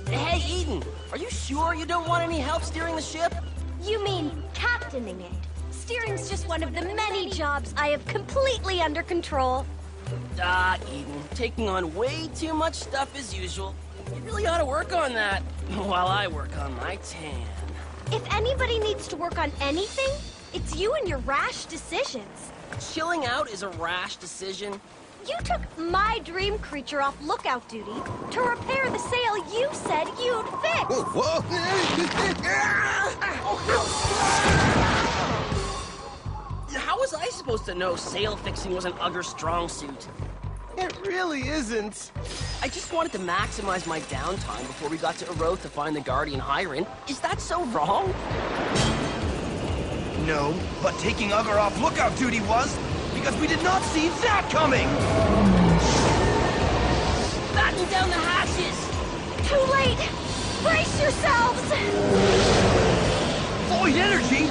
Hey, Eden, are you sure you don't want any help steering the ship? You mean captaining it? Steering's just one of the many jobs I have completely under control. Eden, taking on way too much stuff as usual. You really ought to work on that, while I work on my tan. If anybody needs to work on anything, it's you and your rash decisions. Chilling out is a rash decision. You took my dream creature off lookout duty to repair the sail you said you'd fix. How was I supposed to know sail fixing was an Ugger strong suit? It really isn't. I just wanted to maximize my downtime before we got to Eroth to find the Guardian Hyron. Is that so wrong? No, but taking Ugger off lookout duty was, because we did not see that coming! Batten down the hatches! Too late! Brace yourselves! Void energy?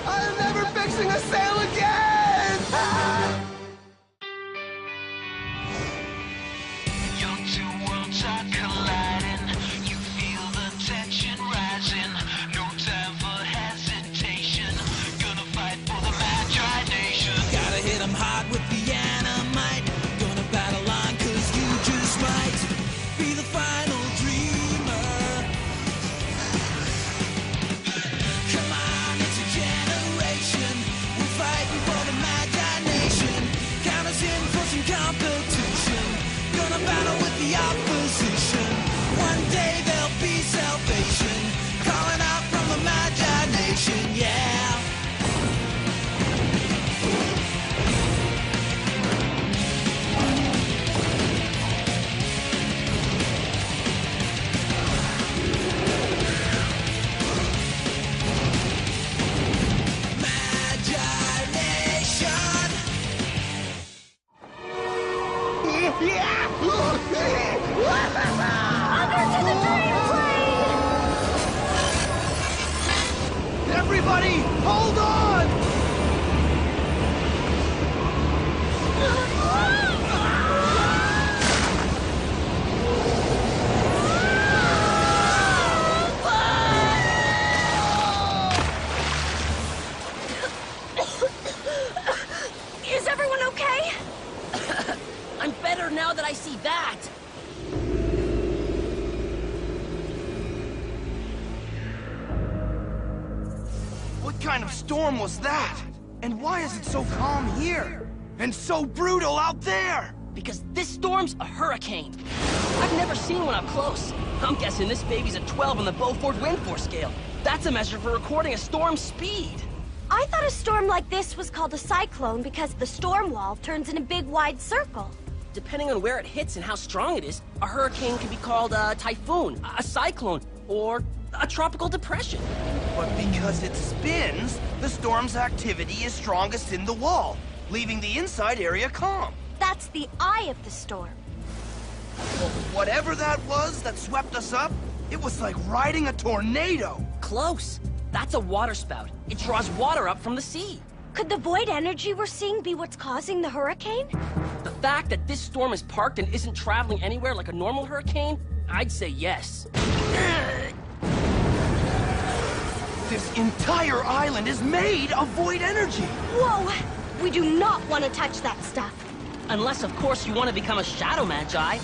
I'm never fixing a sail again! Your two worlds are colliding. You feel the tension rising. No time for hesitation. Gonna fight for the Magi Nation. Gotta hit 'em hard with the Animite. Gonna battle on 'cause you just might be the final dreamer. Come on, it's a generation. We're fighting for the Magi Nation. Count us in for some competition. Gonna battle with the opposition. One day there'll be salvation. Calling out from the Magi Nation, yeah. Magi Nation. Under to the dream plane! Everybody, hold on! Is everyone okay? I'm better now that I see that! What kind of storm was that? And why is it so calm here? And so brutal out there? Because this storm's a hurricane. I've never seen one up close. I'm guessing this baby's a 12 on the Beaufort wind force scale. That's a measure for recording a storm's speed. I thought a storm like this was called a cyclone because the storm wall turns in a big wide circle. Depending on where it hits and how strong it is, a hurricane can be called a typhoon, a cyclone, or a tropical depression. But because it spins, the storm's activity is strongest in the wall, leaving the inside area calm. That's the eye of the storm. Well, whatever that was that swept us up, it was like riding a tornado. Close. That's a waterspout. It draws water up from the sea. Could the void energy we're seeing be what's causing the hurricane? The fact that this storm is parked and isn't traveling anywhere like a normal hurricane, I'd say yes. This entire island is made of void energy. Whoa! We do not want to touch that stuff. Unless, of course, you want to become a shadow magi.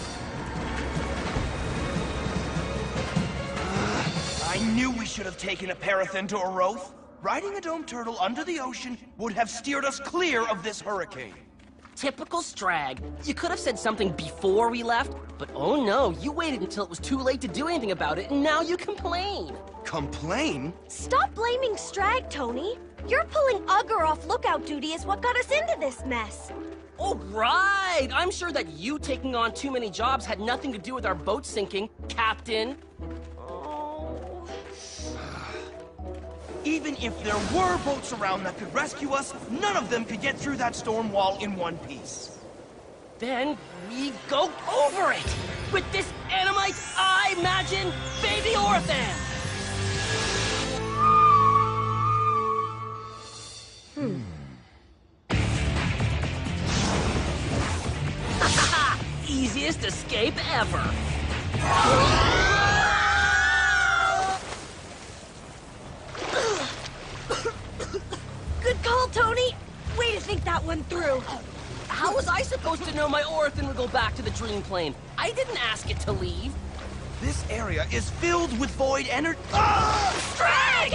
I knew we should have taken a Parathin to Eroth. Riding a dome turtle under the ocean would have steered us clear of this hurricane. Typical Strag. You could have said something before we left, but oh no, you waited until it was too late to do anything about it, and now you complain. Complain? Stop blaming Strag, Tony. You're pulling Ugger off lookout duty is what got us into this mess. Oh, right! I'm sure that you taking on too many jobs had nothing to do with our boat sinking, Captain. Oh. Even if there were boats around that could rescue us, none of them could get through that storm wall in one piece. Then we go over it! With this Animite, I imagine Baby Orthan! easiest escape ever. Good call, Tony. Way to think that one through. How was I supposed to know my orphan would go back to the dream plane? I didn't ask it to leave. This area is filled with void energy. Drag!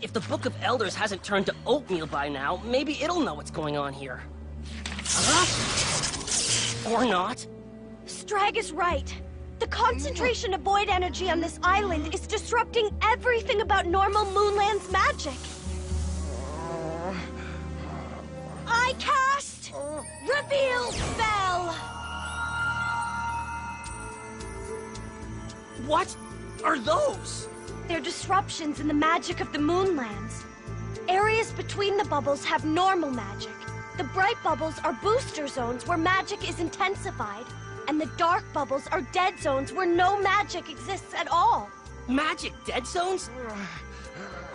If the Book of Elders hasn't turned to oatmeal by now, maybe it'll know what's going on here. Or not. Strag is right. The concentration of void energy on this island is disrupting everything about normal Moonland's magic. I cast Reveal Spell! What are those? They're disruptions in the magic of the Moonlands. Areas between the bubbles have normal magic. The bright bubbles are booster zones where magic is intensified, and the dark bubbles are dead zones where no magic exists at all. Magic dead zones?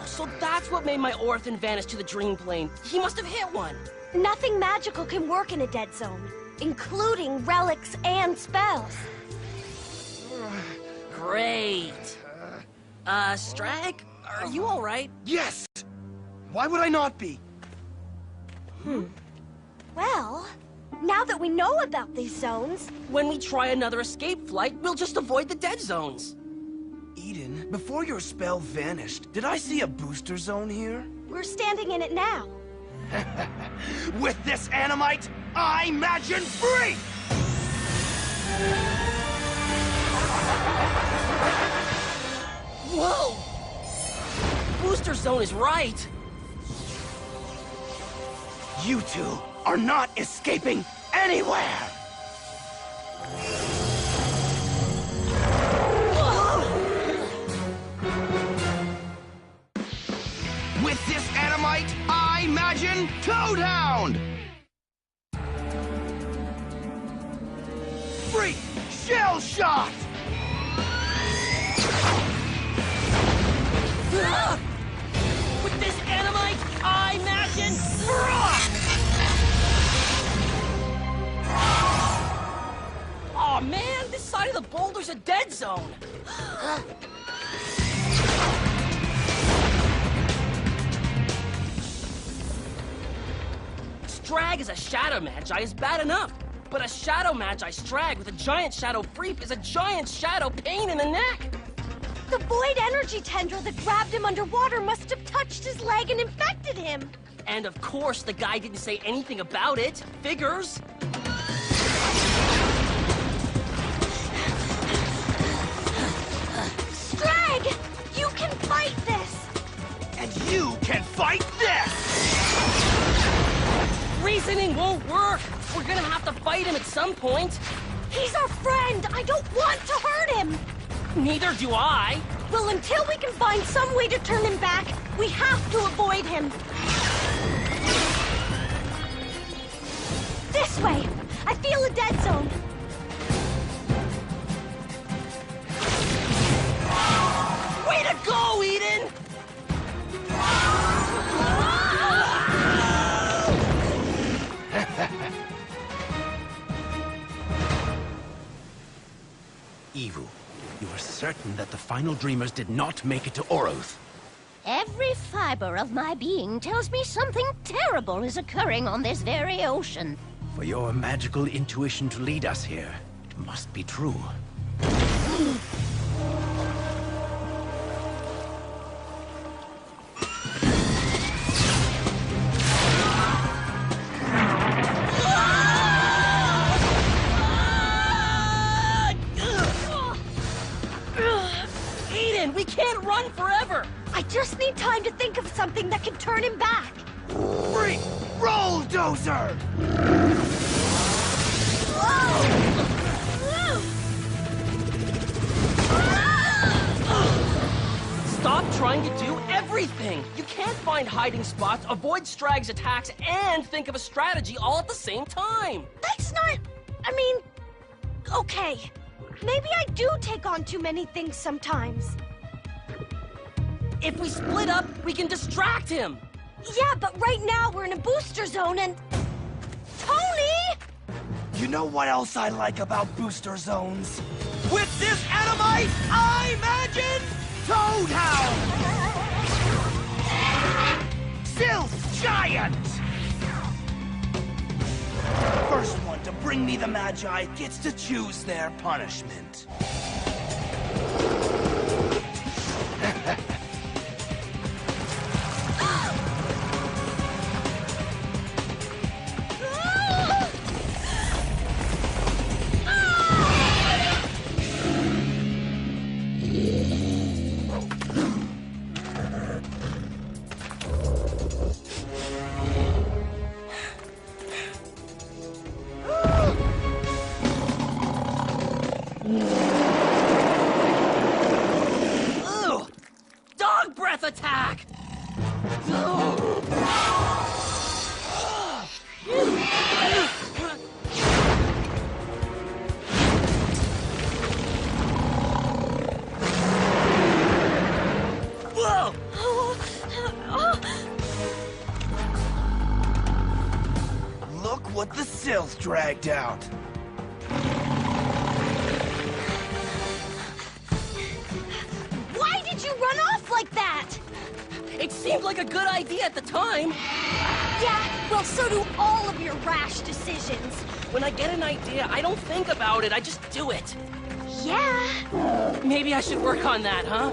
So that's what made my orphan vanish to the dream plane. He must have hit one. Nothing magical can work in a dead zone, including relics and spells. Great. Strag, are you all right? Yes! Why would I not be? Well, now that we know about these zones... When we try another escape flight, we'll just avoid the dead zones. Eden, before your spell vanished, did I see a booster zone here? We're standing in it now. With this animite, I imagine free! Whoa! Booster zone is right. You two are not escaping anywhere! With this animite, I imagine Toadhound! Free shell shot! With this animite, I imagine... Aw, man, this side of the boulder's a dead zone. Strag as a shadow magi is bad enough, but a shadow magi strag with a giant shadow brief is a giant shadow pain in the neck. The void energy tendril that grabbed him underwater must have touched his leg and infected him. And of course, the guy didn't say anything about it. Figures. Strag! You can fight this! And you can fight this! Reasoning won't work. We're gonna have to fight him at some point. He's our friend! I don't want to hurt him! Neither do I. Well, until we can find some way to turn him back, we have to avoid him. This way! I feel a dead zone. Way to go, Eden! Evu, you are certain that the final dreamers did not make it to Oroth? Every fiber of my being tells me something terrible is occurring on this very ocean. For your magical intuition to lead us here, it must be true. Eden, we can't run forever! I just need time to think of something that can turn him back. Free Rolldozer! trying to do everything. You can't find hiding spots, avoid Strag's attacks, and think of a strategy all at the same time. That's not... I mean... Okay. Maybe I do take on too many things sometimes. If we split up, we can distract him. Yeah, but right now we're in a booster zone and... Tony! You know what else I like about booster zones? With this Animite, I imagine Toadhound! Sylph's Giant! First one to bring me the Magi gets to choose their punishment. Ugh! Dog breath attack! Whoa! Look what the Sylph dragged out. Why did you run off like that? It seemed like a good idea at the time. Yeah, well, so do all of your rash decisions. When I get an idea, I don't think about it, I just do it. Yeah. Maybe I should work on that, huh?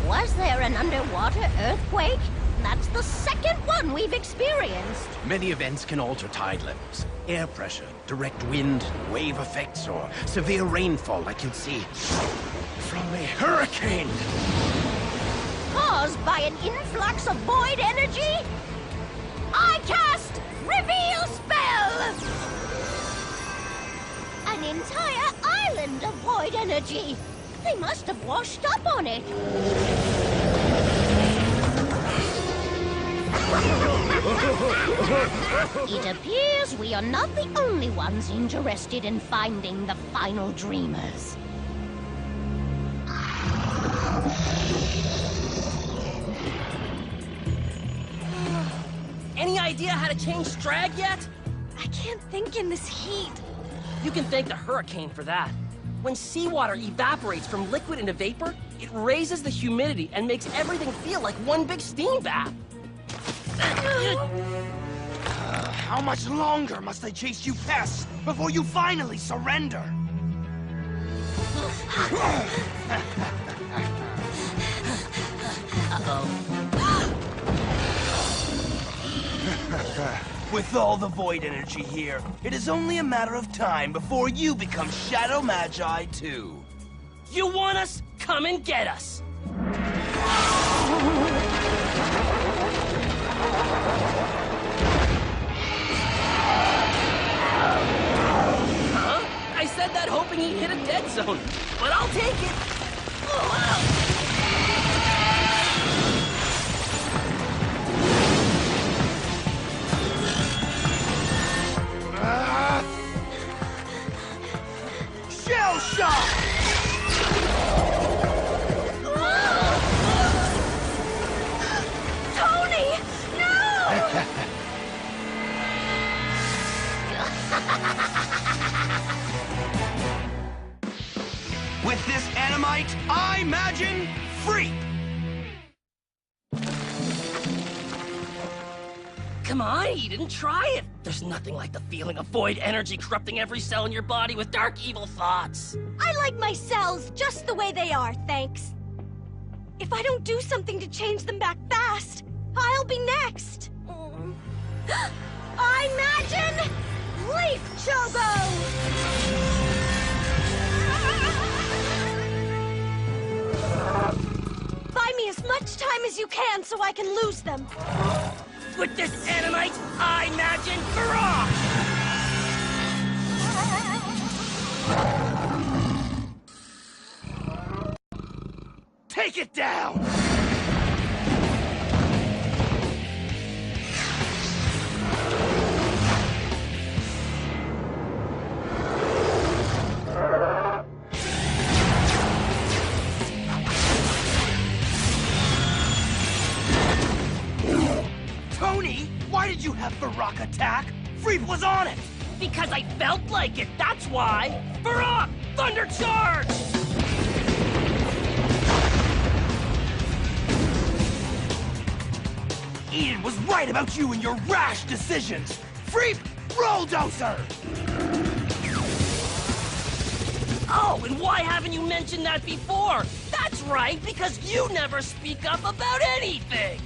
Was there an underwater earthquake? That's the second one we've experienced. Many events can alter tide levels. Air pressure, direct wind, wave effects, or severe rainfall like you'll see from a hurricane. Caused by an influx of void energy? I cast Reveal Spell! An entire island of void energy. They must have washed up on it. It appears we are not the only ones interested in finding the final dreamers. Any idea how to change Strag yet? I can't think in this heat. You can thank the hurricane for that. When seawater evaporates from liquid into vapor, it raises the humidity and makes everything feel like one big steam bath. How much longer must I chase you pests before you finally surrender? With all the void energy here, it is only a matter of time before you become Shadow Magi too. You want us? Come and get us! Huh? I said that hoping he'd hit a dead zone, but I'll take it! Oh, wow. Shell shock! Tony! No! With this Animite, I imagine Freak! Come on, you didn't try it. There's nothing like the feeling of void energy corrupting every cell in your body with dark, evil thoughts. I like my cells just the way they are, thanks. If I don't do something to change them back fast, I'll be next. I imagine Leaf Chogo! Buy me as much time as you can so I can lose them. With this Animite, I imagine Barrage! Break it down! Tony, why did you have Barak attack? Freep was on it! Because I felt like it, that's why! Barak! Thunder charge! Eden was right about you and your rash decisions! Freep, Rolldozer! Oh, and why haven't you mentioned that before? That's right, because you never speak up about anything!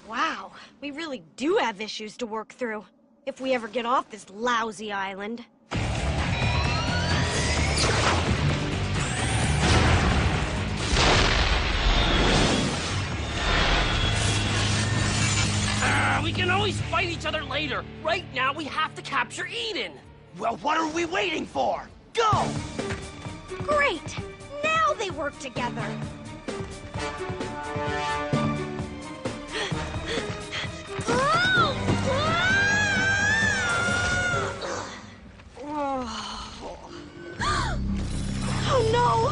Wow, we really do have issues to work through. If we ever get off this lousy island. We can always fight each other later. Right now, we have to capture Eden. Well, what are we waiting for? Go! Great! Now they work together. Oh no!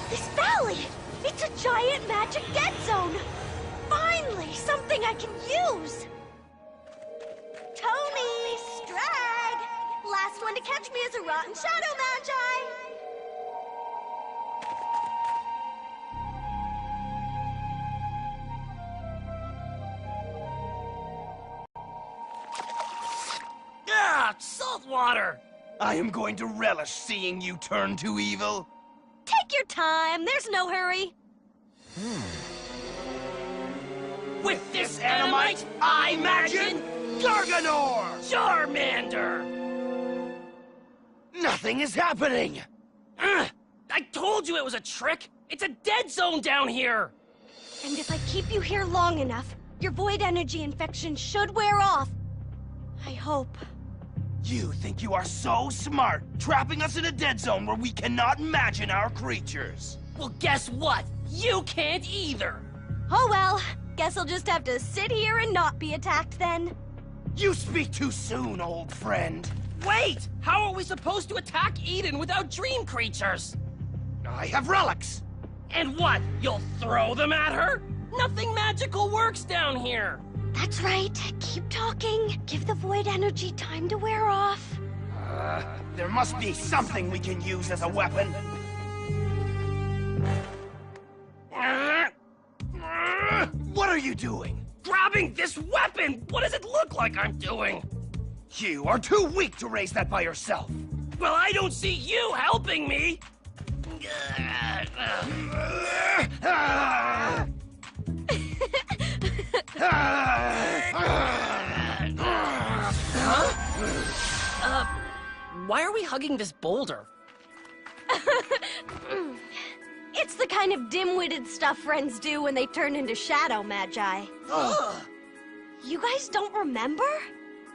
This valley! It's a giant magic dead zone! Finally, something I can use! Tony! Strag! Last one to catch me is a rotten shadow magi! Ah, salt water! I am going to relish seeing you turn to evil. Take your time, there's no hurry. With this Animite, I imagine Garganor! Charmander! Nothing is happening! I told you it was a trick! It's a dead zone down here! And if I keep you here long enough, your void energy infection should wear off. I hope. You think you are so smart, trapping us in a dead zone where we cannot imagine our creatures. Well, guess what? You can't either! Oh well, guess I'll just have to sit here and not be attacked then. You speak too soon, old friend. Wait! How are we supposed to attack Eden without dream creatures? I have relics. And what? You'll throw them at her? Nothing magical works down here! That's right, keep talking. Give the void energy time to wear off. There must be something we can use as a weapon. What are you doing? Grabbing this weapon! What does it look like I'm doing? You are too weak to raise that by yourself. Well, I don't see you helping me! Why are we hugging this boulder? It's the kind of dim-witted stuff friends do when they turn into shadow magi. You guys don't remember?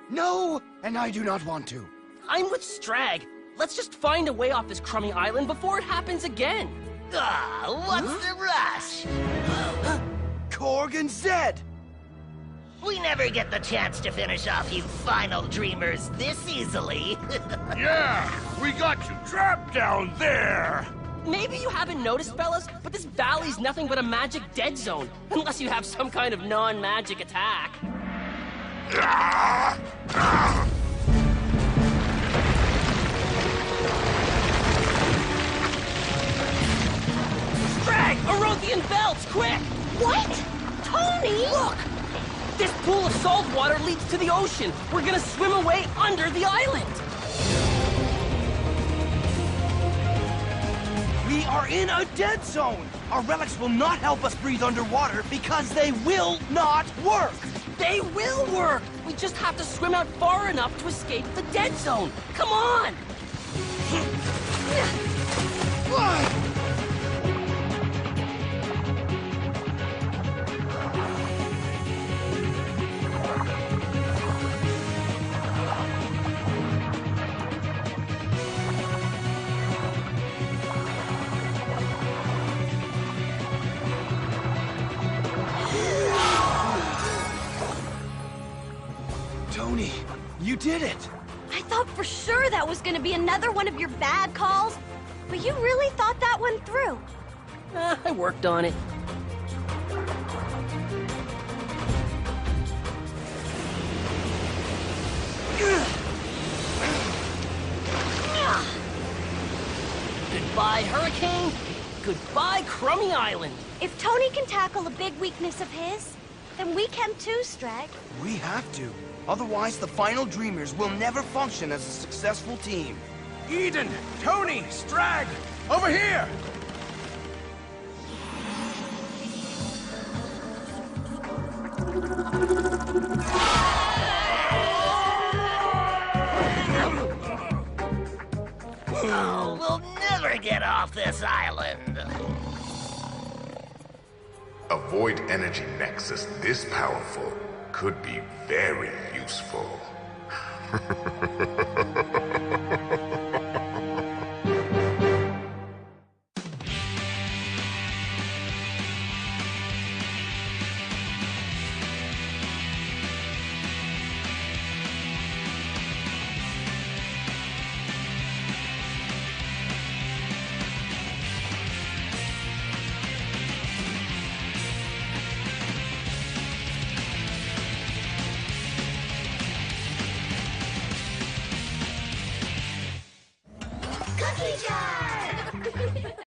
No, and I do not want to. I'm with Strag. Let's just find a way off this crummy island before it happens again. What's the rush? Korg and Zed! We never get the chance to finish off you final dreamers this easily. Yeah, we got you trapped down there! Maybe you haven't noticed, fellas, but this valley's nothing but a magic dead zone, unless you have some kind of non-magic attack. Strag! Erothian belts, quick! What? Tony! Look! This pool of salt water leads to the ocean. We're gonna swim away under the island. We are in a dead zone! Our relics will not help us breathe underwater because they will not work! They will work! We just have to swim out far enough to escape the dead zone. Come on! Tony, you did it! I thought for sure that was gonna be another one of your bad calls, but you really thought that one through. I worked on it. Goodbye, Hurricane. Goodbye, Crummy Island. If Tony can tackle a big weakness of his, then we can too, Strag. We have to. Otherwise, the final Dreamers will never function as a successful team. Eden, Tony, Strag, over here! Oh, we'll never get off this island. A void energy nexus this powerful could be very useful. Cookie jar!